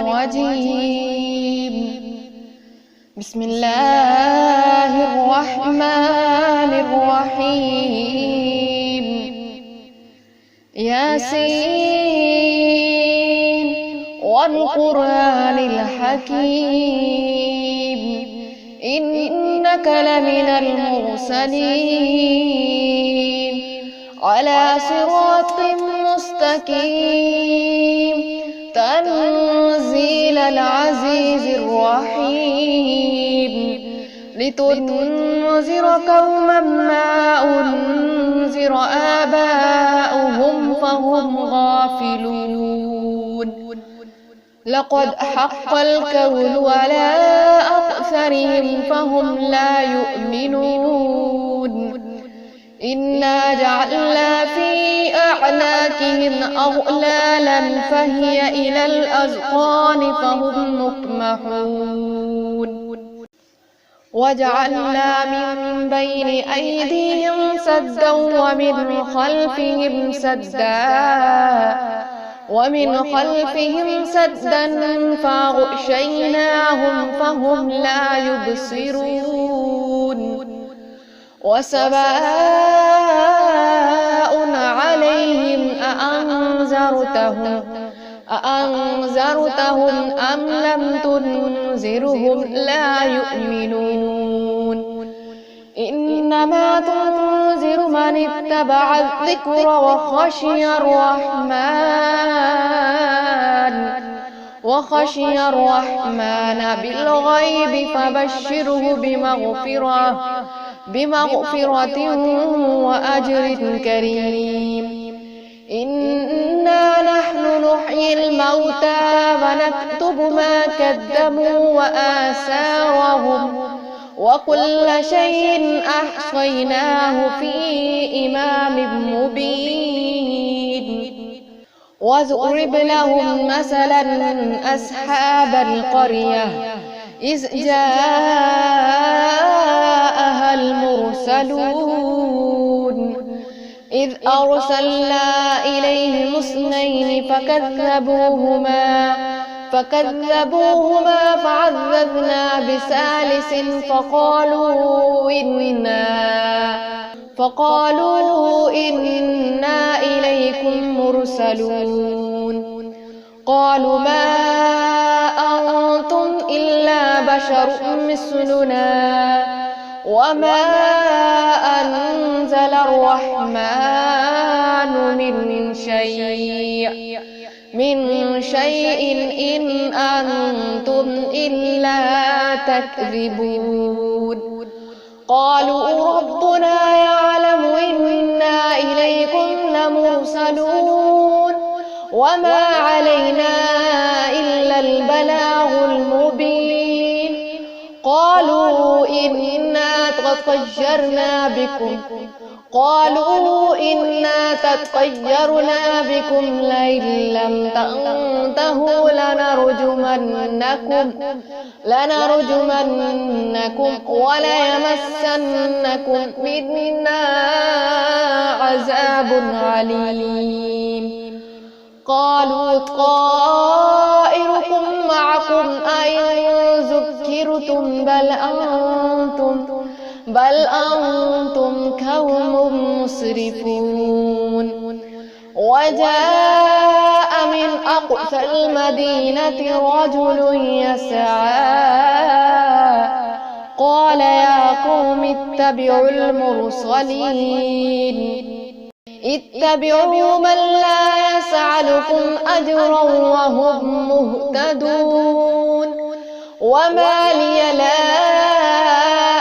الرجيم. بسم الله الرحمن الرحيم. ياسين والقرآن الحكيم إنك لمن المرسلين على صراط مستقيم تنزيل العزيز الرحيم لتنذر قوما ما أنذر آباؤهم فهم غافلون لقد حق القول على أكثرهم فهم لا يؤمنون إنا جعلنا في أعناقهم أغلالا فهي إلى الأذقان فهم مقمحون وجعلنا من بين أيديهم سدا ومن خلفهم سدا فأغشيناهم فهم لا يبصرون وسواء عليهم أأنذرتهم أم لم تنذرهم لا يؤمنون إنما تنذر من اتبع الذكر وخشي الرحمن بالغيب فبشره بمغفرة وأجر كريم. إنا نحن نحيي الموتى ونكتب ما كذبوا وآثارهم وكل شيء أحصيناه في إمام مبين واضرب لهم مثلا أصحاب القرية إذ جاءها المرسلون إذ أرسلنا إليهم اثنين فكذبوهما فعززنا بثالث فقالوا إنا إليكم مرسلون قالوا ما أنتم إلا بشر مثلنا وما أنزل الرحمن من شيء إن أنتم إلا تكذبون قالوا ربنا يعلم إنا إليكم لمرسلون وما علينا إلا البلاغ المبين قالوا إنا تطيرنا بكم لئن لم تنتهوا لنرجمنكم وليمسنكم منا عذاب عليم قالوا طائركم معكم أئن ذكرتم بل أنتم قوم مسرفون وجاء من أقصى المدينة رجل يسعى قال يا قوم اتبعوا من لا يسألكم أجرا وهم مهتدون وما لي لا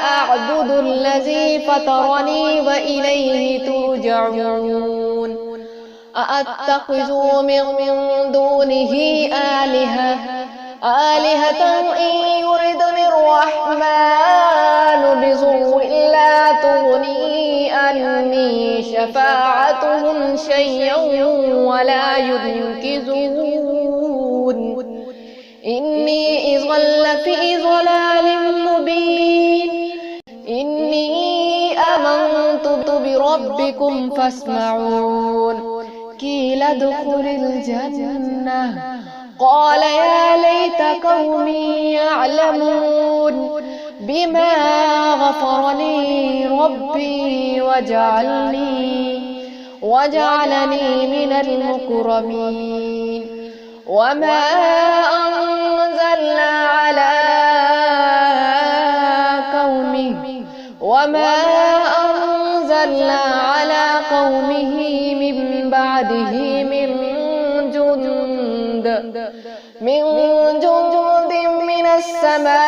أعبد الذي فطرني وإليه ترجعون أأتخذ من دونه آلهة إن يردني الرحمن بضر لا تغني عني شفاعتهم شيئا ولا ينقذون إني إذا لفي ضلال مبين إني آمنت بربكم فاسمعون قيل ادخل الجنة قال يا ليت قومي يعلمون بما غفر لي ربي وجعلني من المكرمين. وما أنزلنا على قومه من بعده من جند من السماء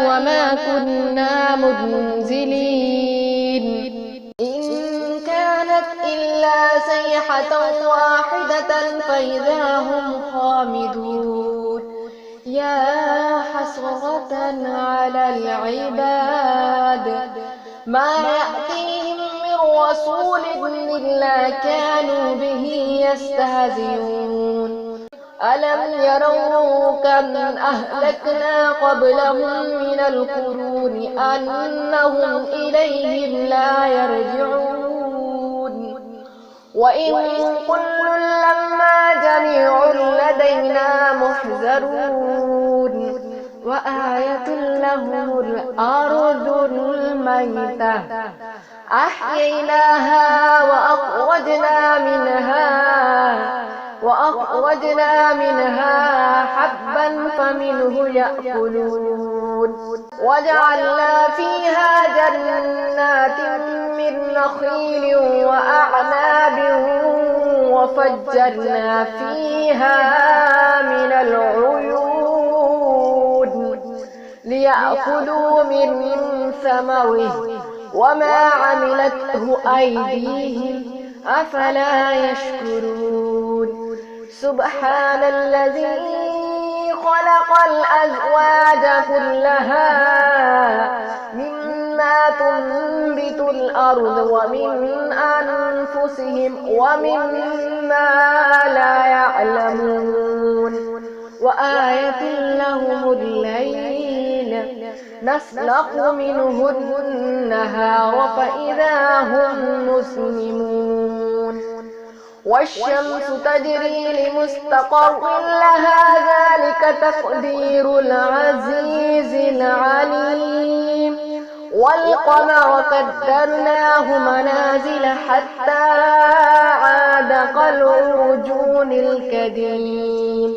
وما كنا منزلين. إن كانت إلا صيحة واحدة فإذا هم خامدون. يا حسرة على العباد ما يأتيهم من رسول إلا كانوا به يستهزئون. ألم يروا كم أهلكنا قبلهم من القرون أنهم إليهم لا يرجعون. وإن كل لما جميع لدينا محذرون. وآية لهم الأرض الميتة أحييناها وأخرجنا منها حبا فمنه يأكلون. وجعلنا فيها جنات من نخيل وأعناب وفجرنا فيها من العيون ليأكلوا من ثمره وما عملته أيديهم أفلا يشكرون. سبحان الذي خلق الأزواج كلها مما تنبت الأرض ومن أنفسهم ومما لا يعلمون. وآية لهم الليل نسلخ منه النهار فإذا هم مسلمون. والشمس تجري لمستقر لها ذلك تقدير العزيز العليم. والقمر قدرناه منازل حتى عاد كالعرجون القديم.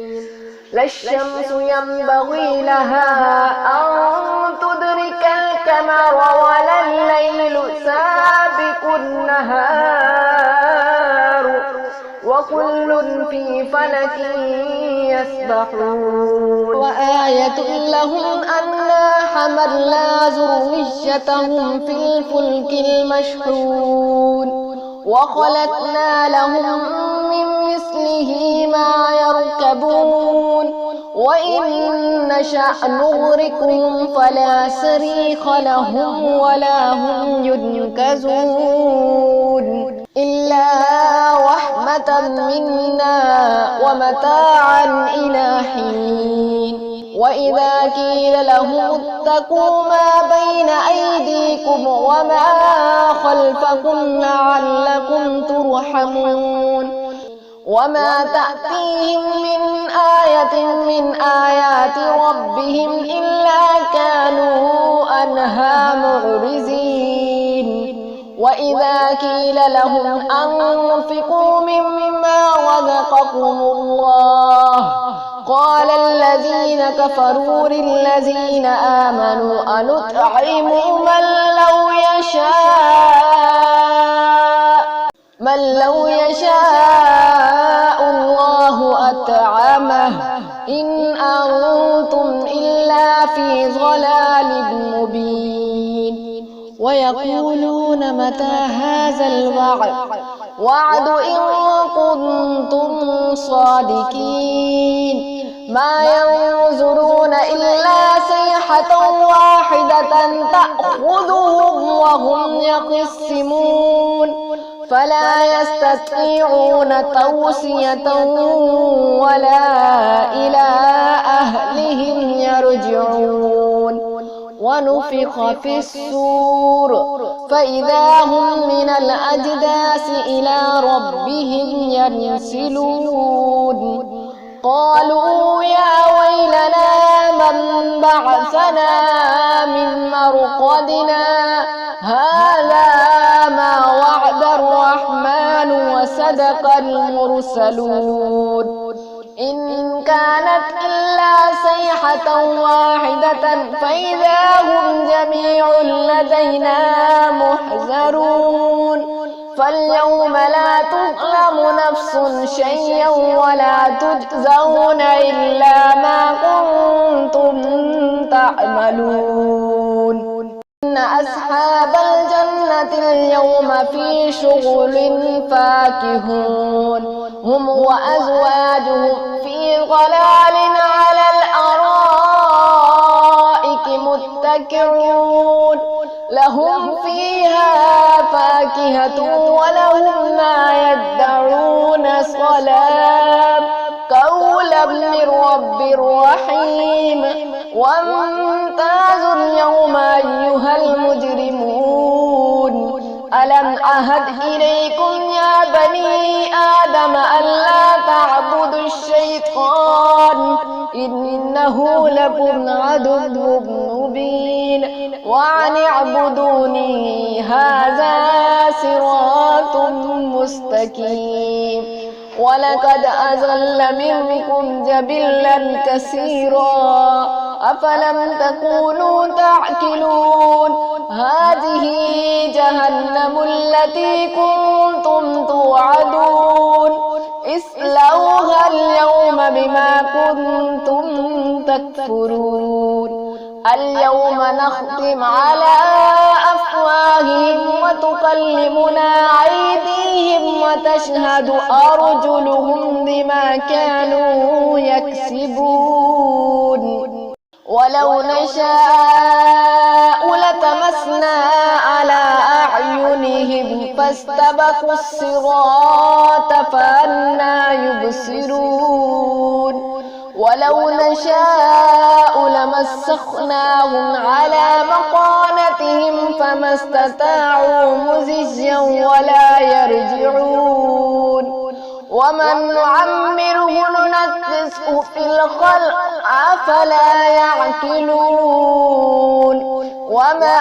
لا الشمس ينبغي لها أن تدرك القمر ولا الليل سابق النهار وكل في فلك يسبحون. وآية لهم أنا حملنا ذريتهم في الفلك المشحون وخلقنا لهم من مثله ما يركبون. وإن نشأ نغرقهم فلا صريخ لهم ولا هم ينقذون إلا رحمة منا ومتاعا إلى حين. وإذا قيل لهم اتقوا ما بين أيديكم وما خلفكم لعلكم ترحمون. وما تأتيهم من آية من آيات ربهم إلا كانوا عنها معرضين. وإذا قيل لهم أنفقوا مما رزقكم الله قال الذين كفروا للذين آمنوا أنطعم من لو يشاء الله أطعمه إن أنتم إلا في ضلال مبين. ويقولون متى هذا الوعد إن كنتم صادقين. ما ينظرون إلا صيحة واحدة تأخذهم وهم يخصمون فلا يستطيعون توصية ولا إلى أهلهم يرجعون. ونفخ في الصور فإذا هم من الأجداث إلى ربهم ينسلون. قالوا يا ويلنا من بعثنا من مرقدنا هذا ما وعد الرحمن وصدق المرسلون إن كانت إلا صيحة واحدة فإذا هم جميع لدينا محضرون فاليوم لا تظلم نفس شيئا ولا تجزون إلا ما كنتم تعملون إن أصحاب الجنة اليوم في شغل فاكهون هم وأزواجهم في ظلال على الأرائك متكئون لهم فيها فاكهة ولهم ما يدعون سلام قولا من رب رحيم وامتازوا اليوم أيها المجرمون ألم أعهد إليكم يا بني آدم ألا تعبدوا الشيطان إنه لكم عدو مبين وأن اعبدوني هذا صراط مستقيم ولقد أضل منكم جبلا كثيرا أفلم تكونوا تعقلون هذه جهنم التي كنتم توعدون اصلوها اليوم بما كنتم تكفرون اليوم نختم على أفواههم وتكلمنا أيديهم وتشهد أرجلهم بما كانوا يكسبون ولو نشاء لطمسنا على أعينهم فاستبقوا الصراط فأنى يبصرون ولو نشاء لمسخناهم على مكانتهم فما استطاعوا مضيا ولا يرجعون ومن نعمره ننكسه في الخلق أفلا يعقلون وما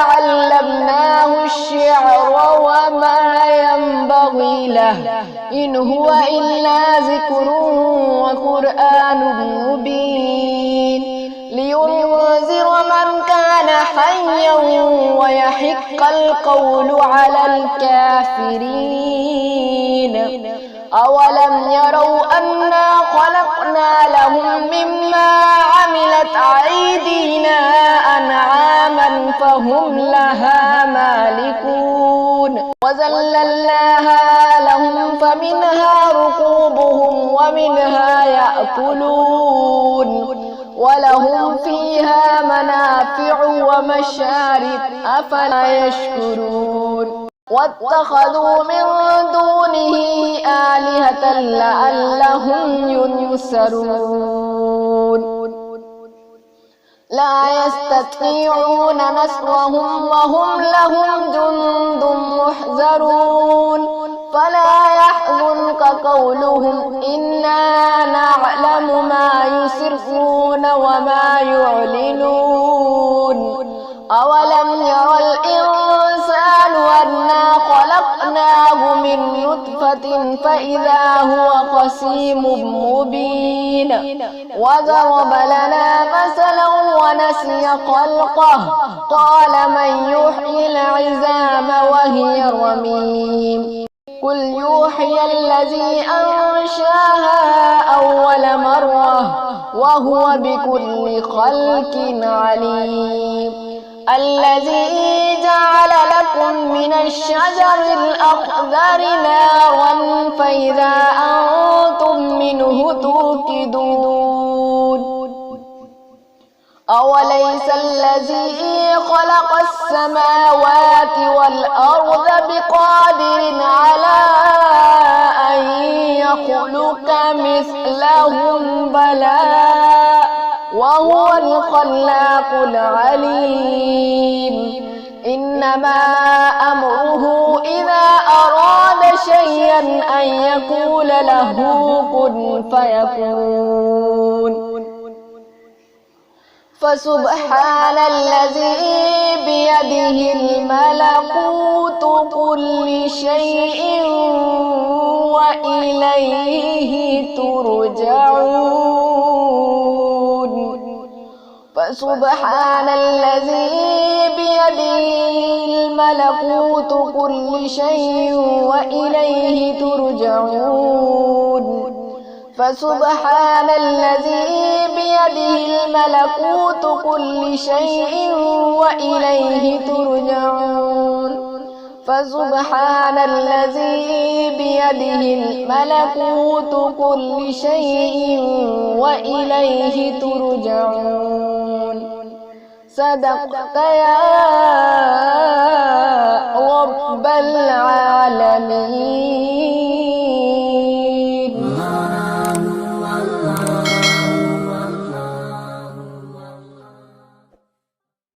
علمناه الشعر وما ينبغي له إن هو إلا ذكر وقرآن مبين لينذر من كان حيا ويحق القول على الكافرين أولم يروا أنا خلقنا لهم مما عملت أيدينا أنعاما فهم لها مالكون وذللناها لهم فمنها ركوبهم ومنها يأكلون ولهم فيها منافع ومشارب أفلا يشكرون واتخذوا من دونه آلهة لعلهم ينصرون لا يستطيعون نصرهم وهم لهم جند محضرون فلا يحزنك قولهم إنا نعلم ما يسرون وما يعلنون أولم ير الإنسان أنا خلقناه من نطفة فإذا هو خصيم مبين وضرب لنا مثلا ونسي خلقه قال من يحيي العظام وهي رميم قل يوحي الذي أنشاها أول مرة وهو بكل خلق عليم الذي جعل لكم من الشجر الأخضر نارا فإذا أنتم منه توقدون أوليس الذي خلق السماوات والأرض بقادر على أن يخلق مثلهم بلى وهو الخلاق العليم إنما أمره إذا أراد شيئا أن يقول له كن فيكون. فسبحان الذي بيده الملكوت كل شيء وإليه ترجعون. فسبحان الذي بيده الملكوت كل شيء وإليه ترجعون. فسبحان الذي بيده الملكوت كل شيء وإليه ترجعون. فسبحان الذي بيده الملكوت كل شيء وإليه ترجعون. صدقت يا رب العالمين.